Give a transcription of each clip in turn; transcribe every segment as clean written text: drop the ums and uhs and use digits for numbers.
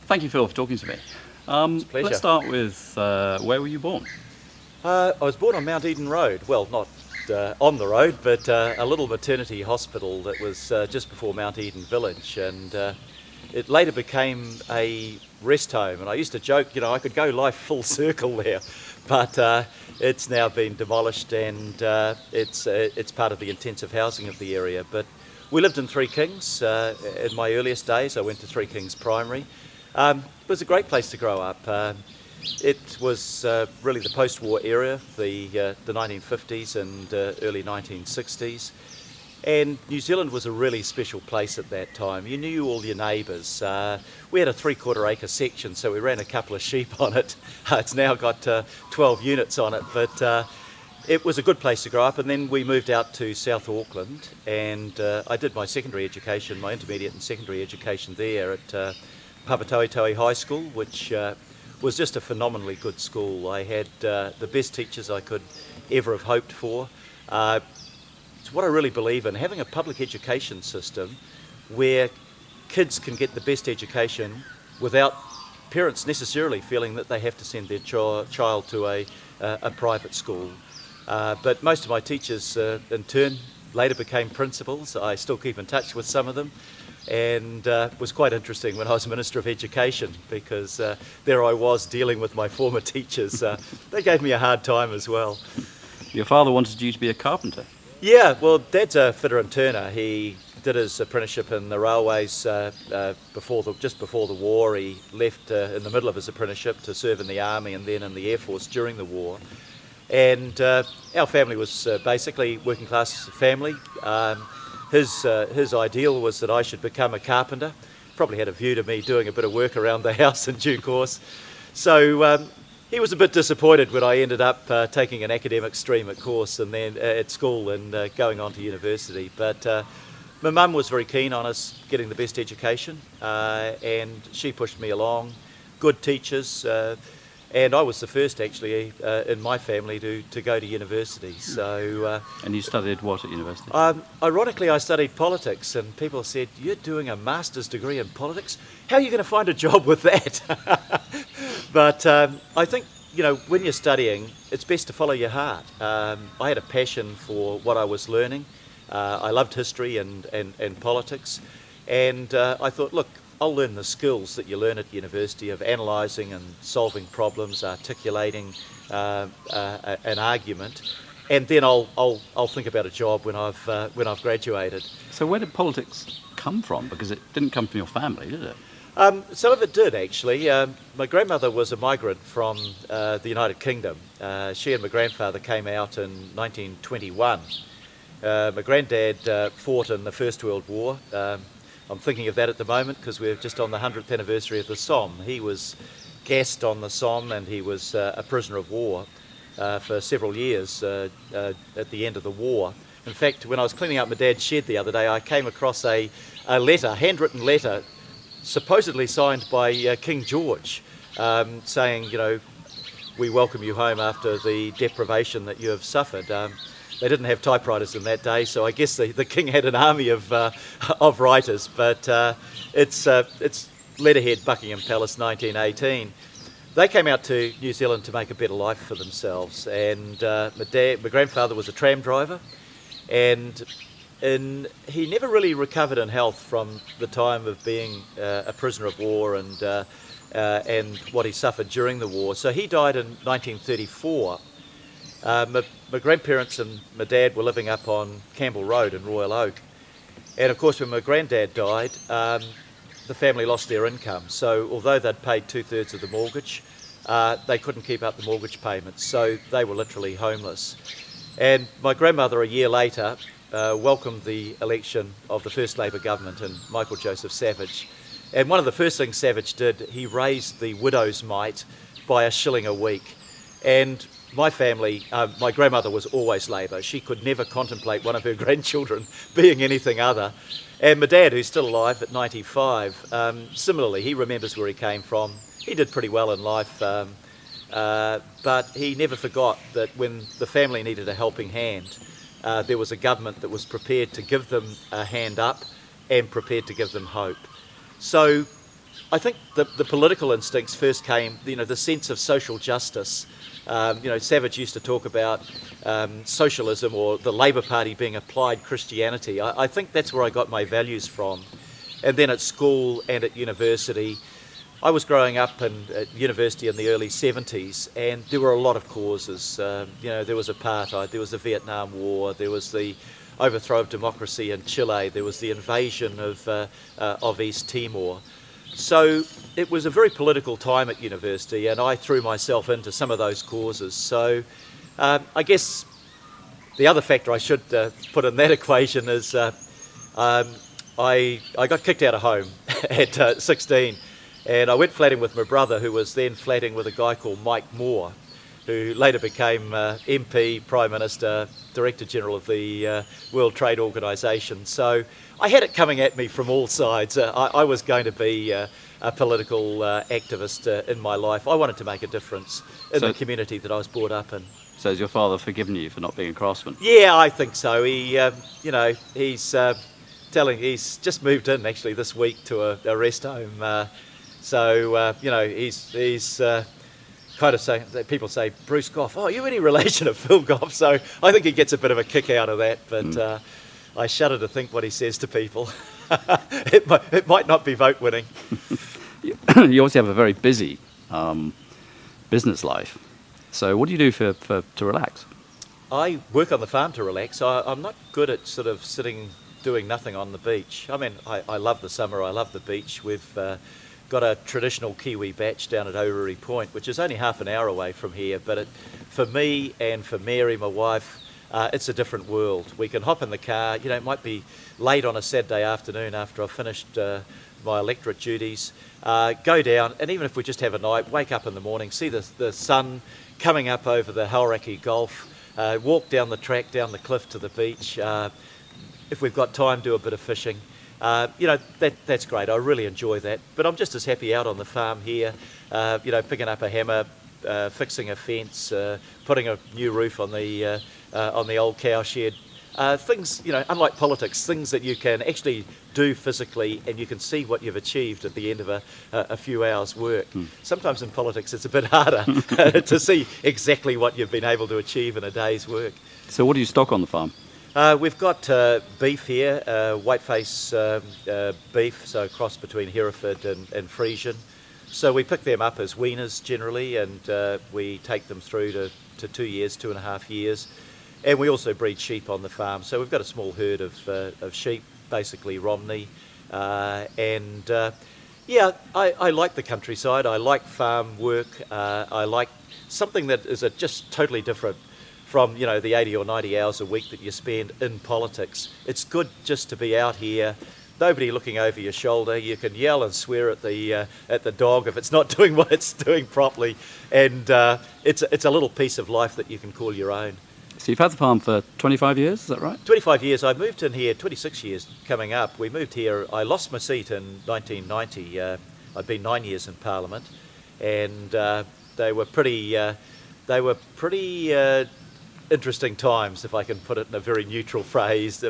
Thank you, Phil, for talking to me. It's a pleasure. Let's start with where were you born? I was born on Mount Eden Road. Well, not on the road, but a little maternity hospital that was just before Mount Eden Village, and it later became a rest home. And I used to joke, I could go life full circle there, but it's now been demolished, and it's part of the intensive housing of the area. But we lived in Three Kings in my earliest days. I went to Three Kings Primary. It was a great place to grow up. It was really the post-war era, the 1950s and early 1960s. And New Zealand was a really special place at that time. You knew all your neighbours. We had a 3/4 acre section, so we ran a couple of sheep on it. It's now got 12 units on it, but it was a good place to grow up. And then we moved out to South Auckland, and I did my secondary education, my intermediate and secondary education there at Papatoetoe High School, which was just a phenomenally good school. I had the best teachers I could ever have hoped for. It's what I really believe in, having a public education system where kids can get the best education without parents necessarily feeling that they have to send their child to a private school. But most of my teachers in turn later became principals. I still keep in touch with some of them, and it was quite interesting when I was Minister of Education, because there I was dealing with my former teachers. They gave me a hard time as well. Your father wanted you to be a carpenter. Yeah, well, Dad's a fitter and turner. He did his apprenticeship in the railways just before the war. He left in the middle of his apprenticeship to serve in the army and then in the Air Force during the war. And our family was basically working class family. His ideal was that I should become a carpenter. Probably had a view to me doing a bit of work around the house in due course. So he was a bit disappointed when I ended up taking an academic stream at course and then at school and going on to university. But my mum was very keen on us getting the best education, and she pushed me along. Good teachers. And I was the first, actually, in my family to go to university. So, and you studied what at university? Ironically, I studied politics, and people said, "You're doing a master's degree in politics? How are you going to find a job with that?" But I think, when you're studying, it's best to follow your heart. I had a passion for what I was learning. I loved history and politics. And I thought, look, I'll learn the skills that you learn at university of analysing and solving problems, articulating an argument, and then I'll think about a job when I've graduated. So where did politics come from? Because it didn't come from your family, did it? Some of it did, actually. My grandmother was a migrant from the United Kingdom. She and my grandfather came out in 1921. My granddad fought in the First World War. I'm thinking of that at the moment because we're just on the 100th anniversary of the Somme. He was gassed on the Somme, and he was a prisoner of war for several years at the end of the war. In fact, when I was cleaning up my dad's shed the other day, I came across a handwritten letter, supposedly signed by King George, saying, "We welcome you home after the deprivation that you have suffered." They didn't have typewriters in that day, so I guess the king had an army of writers. But it's letterhead, Buckingham Palace, 1918. They came out to New Zealand to make a better life for themselves. And my grandfather was a tram driver, and he never really recovered in health from the time of being a prisoner of war and what he suffered during the war. So he died in 1934. My grandparents and my dad were living up on Campbell Road in Royal Oak. And of course, when my granddad died, the family lost their income. So although they'd paid 2/3 of the mortgage, they couldn't keep up the mortgage payments. So they were literally homeless. And my grandmother, a year later, welcomed the election of the first Labour government and Michael Joseph Savage. And one of the first things Savage did, he raised the widow's mite by a shilling a week. And my family, my grandmother was always Labour. She could never contemplate one of her grandchildren being anything other. And my dad, who's still alive at 95, similarly, he remembers where he came from. He did pretty well in life, but he never forgot that when the family needed a helping hand, there was a government that was prepared to give them a hand up and prepared to give them hope. So I think the political instincts first came, the sense of social justice. Savage used to talk about socialism or the Labour Party being applied Christianity. I think that's where I got my values from. And then at school and at university, I was growing up at university in the early 70s, and there were a lot of causes. There was apartheid, there was the Vietnam War, there was the overthrow of democracy in Chile, there was the invasion of East Timor. So it was a very political time at university, and I threw myself into some of those causes. So I guess the other factor I should put in that equation is I got kicked out of home at 16, and I went flatting with my brother, who was then flatting with a guy called Mike Moore, who later became MP, Prime Minister, Director General of the World Trade Organisation. So I had it coming at me from all sides. I was going to be a political activist in my life. I wanted to make a difference in the community that I was brought up in. So has your father forgiven you for not being a craftsman? Yeah, I think so. He's just moved in actually this week to a rest home. He's kind of saying, people say, Bruce Goff, oh, are you any relation of Phil Goff? So I think he gets a bit of a kick out of that, but I shudder to think what he says to people. It might not be vote winning. You obviously have a very busy business life. So what do you do to relax? I work on the farm to relax. I'm not good at sort of sitting doing nothing on the beach. I mean, I love the summer, I love the beach. We've got a traditional Kiwi batch down at Orrery Point, which is only half an hour away from here, but for me and for Mary, my wife, it's a different world. We can hop in the car, it might be late on a Saturday afternoon after I've finished my electorate duties, go down, and even if we just have a night, wake up in the morning, see the sun coming up over the Hauraki Gulf, walk down the track, down the cliff to the beach. If we've got time, do a bit of fishing. That's great. I really enjoy that. But I'm just as happy out on the farm here, picking up a hammer, fixing a fence, putting a new roof on the old cow shed. Things, unlike politics, things that you can actually do physically and you can see what you've achieved at the end of a few hours' work. Sometimes in politics it's a bit harder to see exactly what you've been able to achieve in a day's work. So what do you stock on the farm? We've got beef here, whiteface beef, so a cross between Hereford and Frisian. So we pick them up as weaners generally, and we take them through to 2 years, 2.5 years. And we also breed sheep on the farm. So we've got a small herd of sheep, basically Romney. I like the countryside. I like farm work. I like something that is just totally different from the 80 or 90 hours a week that you spend in politics. It's good just to be out here, nobody looking over your shoulder. You can yell and swear at the dog if it's not doing what it's doing properly, and it's a little piece of life that you can call your own. So you've had the farm for 25 years, is that right? 25 years. I moved in here, 26 years coming up. We moved here, I lost my seat in 1990. I'd been 9 years in Parliament, and they were pretty interesting times, if I can put it in a very neutral phrase.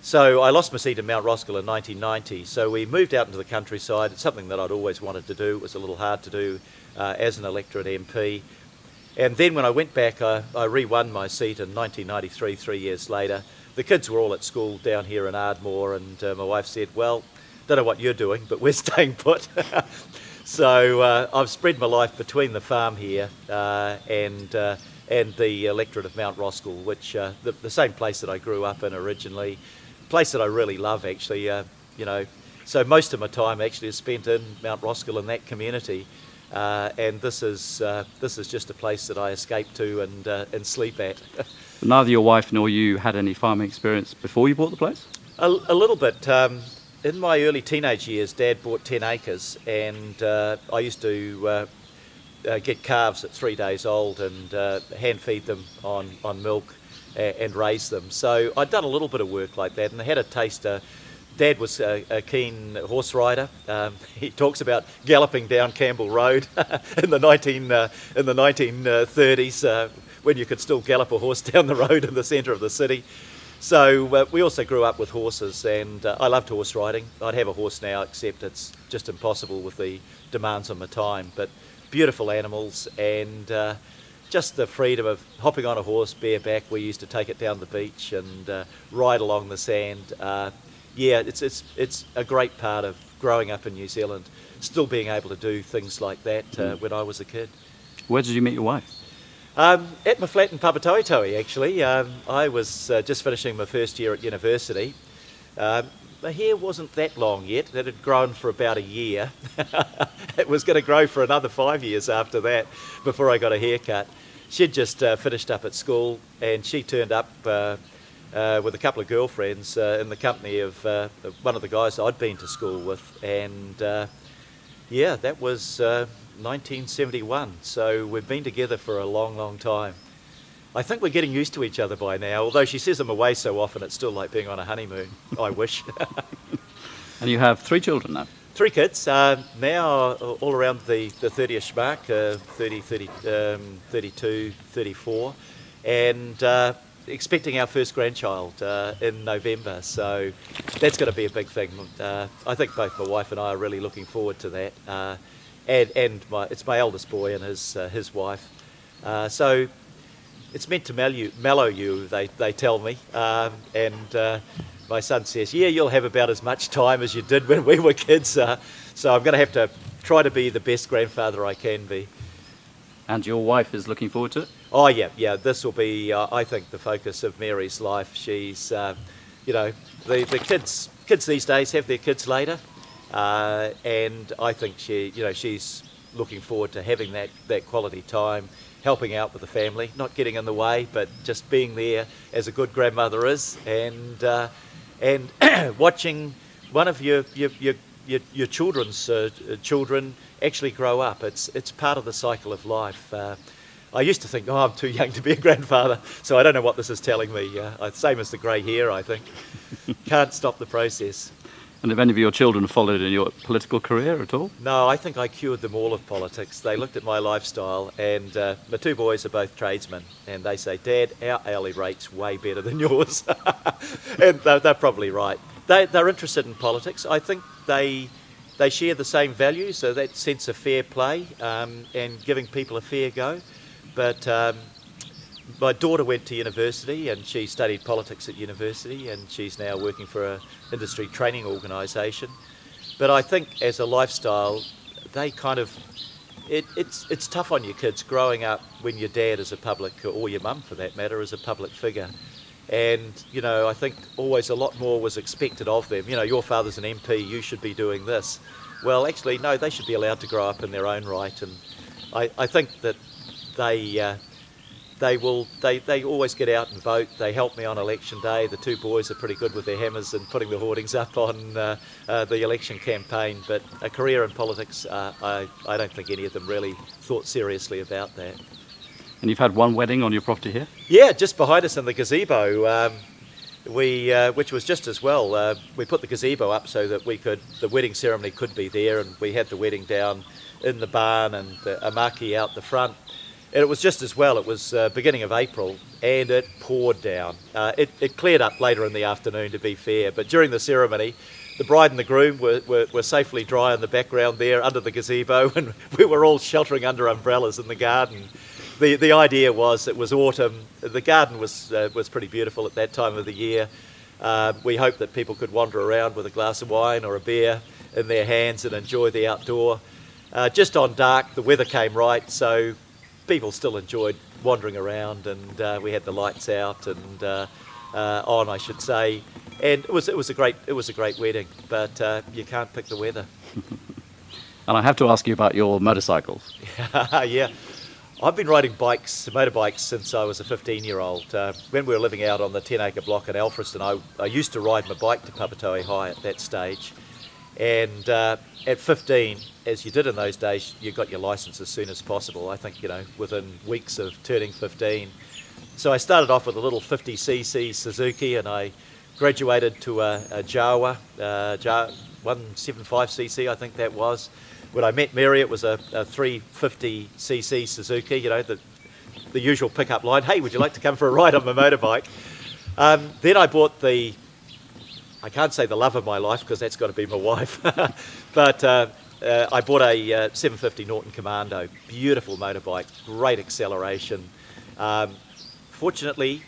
So I lost my seat in Mount Roskill in 1990. So we moved out into the countryside. It's something that I'd always wanted to do. It was a little hard to do as an electorate MP. And then when I went back, I re-won my seat in 1993, 3 years later. The kids were all at school down here in Ardmore, and my wife said, well, don't know what you're doing, but we're staying put. So I've spread my life between the farm here and the electorate of Mount Roskill, which the same place that I grew up in originally, place that I really love actually. So most of my time actually is spent in Mount Roskill in that community, and this is just a place that I escape to and sleep at. Neither your wife nor you had any farming experience before you bought the place? A little bit. In my early teenage years, Dad bought 10 acres, and I used to get calves at 3 days old and hand feed them on milk and raise them. So I'd done a little bit of work like that, and I had a taste. Dad was a keen horse rider. He talks about galloping down Campbell Road in the 1930s when you could still gallop a horse down the road in the centre of the city. So we also grew up with horses, and I loved horse riding. I'd have a horse now, except it's just impossible with the demands on my time. But beautiful animals, and just the freedom of hopping on a horse bareback. We used to take it down the beach and ride along the sand. Yeah, it's a great part of growing up in New Zealand, still being able to do things like that when I was a kid. Where did you meet your wife? At my flat in Papatoetoe, actually. I was just finishing my first year at university. My hair wasn't that long yet. It had grown for about a year. It was going to grow for another 5 years after that before I got a haircut. She'd just finished up at school, and she turned up with a couple of girlfriends in the company of one of the guys I'd been to school with. And yeah, that was 1971. So we've been together for a long, long time. I think we're getting used to each other by now, although she says I'm away so often it's still like being on a honeymoon. I wish. And you have 3 children now? 3 kids, now all around the 30ish mark, 30, 32, 34, and expecting our first grandchild in November, so that's going to be a big thing. I think both my wife and I are really looking forward to that, and it's my eldest boy and his wife, so it's meant to mellow you, they tell me, and my son says, yeah, you'll have about as much time as you did when we were kids, so I'm going to have to try to be the best grandfather I can be. And your wife is looking forward to it? Oh yeah, this will be, I think, the focus of Mary's life. She's, you know, the kids these days have their kids later, and I think she's looking forward to having that quality time, helping out with the family, not getting in the way, but just being there as a good grandmother is, and watching one of your children's children actually grow up. It's part of the cycle of life. I used to think, I'm too young to be a grandfather, so I don't know what this is telling me. Same as the grey hair, I think. Can't stop the process. And have any of your children followed in your political career at all? No, I think I cured them all of politics. They looked at my lifestyle, and my 2 boys are both tradesmen, and they say, Dad, our hourly rate's way better than yours. And they're probably right. They're interested in politics. I think they share the same values, so that sense of fair play and giving people a fair go. But my daughter went to university, and she studied politics at university, and she's now working for an industry training organisation. But I think as a lifestyle, they kind of, it's tough on your kids growing up when your dad is a public, or your mum for that matter, is a public figure. And, I think always a lot more was expected of them. Your father's an MP, you should be doing this. Well, actually, no, they should be allowed to grow up in their own right. And I think that they always get out and vote. They help me on election day. The 2 boys are pretty good with their hammers and putting the hoardings up on the election campaign. But a career in politics, I don't think any of them really thought seriously about that. And you've had one wedding on your property here? Yeah, just behind us in the gazebo. Which was just as well. We put the gazebo up so that the wedding ceremony could be there, and we had the wedding down in the barn and a marquee out the front. And it was just as well. It was beginning of April, and it poured down. It cleared up later in the afternoon, to be fair, but during the ceremony, the bride and the groom were safely dry in the background there under the gazebo, and we were all sheltering under umbrellas in the garden. The idea was it was autumn. The garden was pretty beautiful at that time of the year. We hoped that people could wander around with a glass of wine or a beer in their hands and enjoy the outdoor. Just on dark, the weather came right, so people still enjoyed wandering around, and we had the lights out and on, I should say. And it was a great wedding, but you can't pick the weather. And I have to ask you about your motorcycles. Yeah. I've been riding motorbikes since I was a 15-year-old. When we were living out on the 10-acre block in Alfriston, I used to ride my bike to Papatoetoe High at that stage. And at 15, as you did in those days, you got your licence as soon as possible. I think, within weeks of turning 15. So I started off with a little 50cc Suzuki, and I graduated to a Jawa 175cc, I think that was. When I met Mary, it was a 350cc Suzuki, the usual pickup line. Hey, would you like to come for a ride on my motorbike? Then I bought I can't say the love of my life because that's got to be my wife, but I bought a 750 Norton Commando, beautiful motorbike, great acceleration. Fortunately,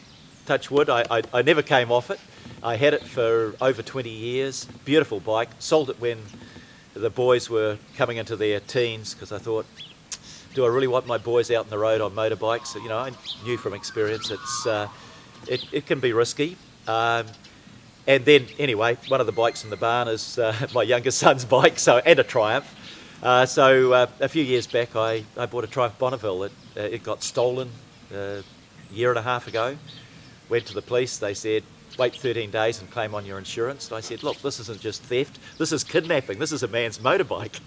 touch wood, I never came off it. I had it for over 20 years, beautiful bike, sold it when the boys were coming into their teens because I thought, do I really want my boys out on the road on motorbikes? You know, I knew from experience it can be risky. And then, anyway, one of the bikes in the barn is my youngest son's bike, and a Triumph. So a few years back, I bought a Triumph Bonneville. It got stolen a year and a half ago. Went to the police. They said, wait 13 days and claim on your insurance. And I said, look, this isn't just theft. This is kidnapping. This is a man's motorbike.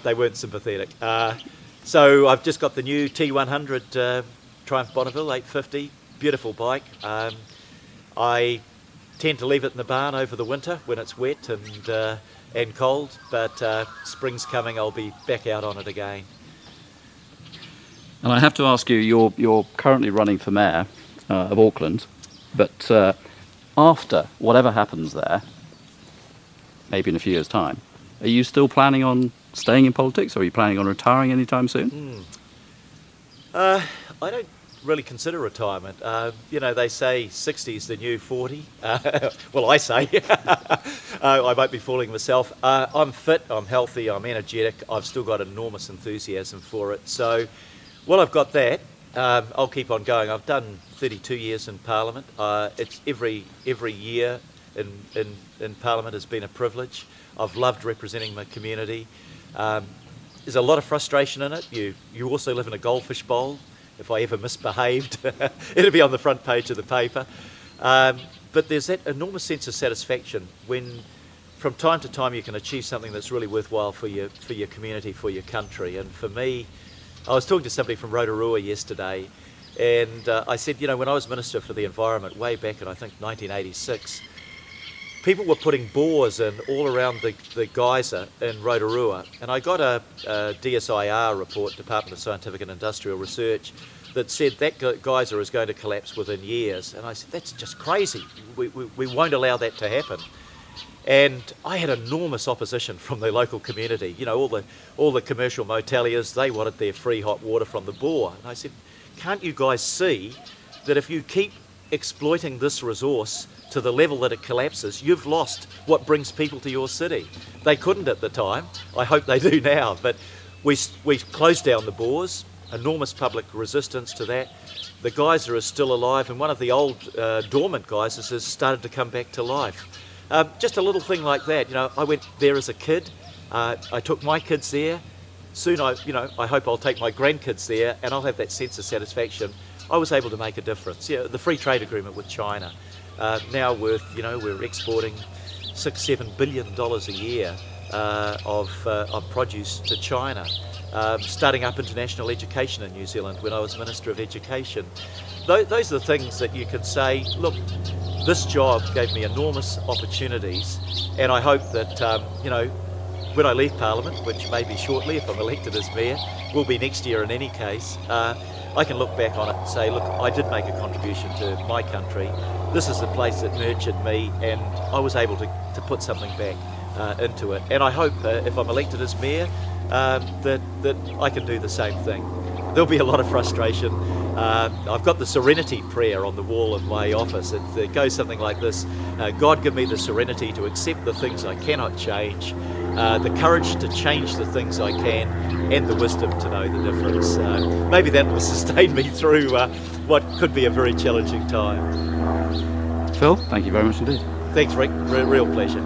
They weren't sympathetic. So I've just got the new T100 Triumph Bonneville 850. Beautiful bike. I tend to leave it in the barn over the winter when it's wet and cold, but spring's coming, I'll be back out on it again. And I have to ask you, you're currently running for mayor of Auckland, but after whatever happens there, maybe in a few years' time, are you still planning on staying in politics, or are you planning on retiring anytime soon? I don't really consider retirement. You know, they say 60 is the new 40. Well, I say. I might be fooling myself. I'm fit, I'm healthy, I'm energetic. I've still got enormous enthusiasm for it. So, while I've got that, I'll keep on going. I've done 32 years in Parliament. It's every year in Parliament has been a privilege. I've loved representing my community. There's a lot of frustration in it. You also live in a goldfish bowl. If I ever misbehaved, it'll be on the front page of the paper. But there's that enormous sense of satisfaction when, from time to time, you can achieve something that's really worthwhile for your community, for your country. And for me, I was talking to somebody from Rotorua yesterday, and I said, you know, when I was Minister for the Environment way back in, I think, 1986, people were putting bores in all around the geyser in Rotorua, and I got a DSIR report, Department of Scientific and Industrial Research, that said that geyser is going to collapse within years. And I said, that's just crazy. We won't allow that to happen. And I had enormous opposition from the local community. You know, all the commercial moteliers, they wanted their free hot water from the bore. And I said, can't you guys see that if you keep exploiting this resource to the level that it collapses, you've lost what brings people to your city? They couldn't at the time. I hope they do now. But we closed down the bores, enormous public resistance to that. The geyser is still alive, and one of the old dormant geysers has started to come back to life. Just a little thing like that. You know, I went there as a kid. I took my kids there. Soon, I hope I'll take my grandkids there, and I'll have that sense of satisfaction. I was able to make a difference. Yeah, the free trade agreement with China, now worth, we're exporting $6-7 billion a year of produce to China. Starting up international education in New Zealand when I was Minister of Education. Those are the things that you can say, look, this job gave me enormous opportunities, and I hope that, when I leave Parliament, which may be shortly if I'm elected as Mayor, will be next year in any case, I can look back on it and say, look, I did make a contribution to my country. This is the place that nurtured me, and I was able to put something back into it. And I hope if I'm elected as Mayor, that I can do the same thing. There'll be a lot of frustration. I've got the serenity prayer on the wall of my office. It goes something like this: God, give me the serenity to accept the things I cannot change, the courage to change the things I can, and the wisdom to know the difference. Maybe that will sustain me through what could be a very challenging time. Phil, thank you very much indeed. Thanks, Rick. Real pleasure.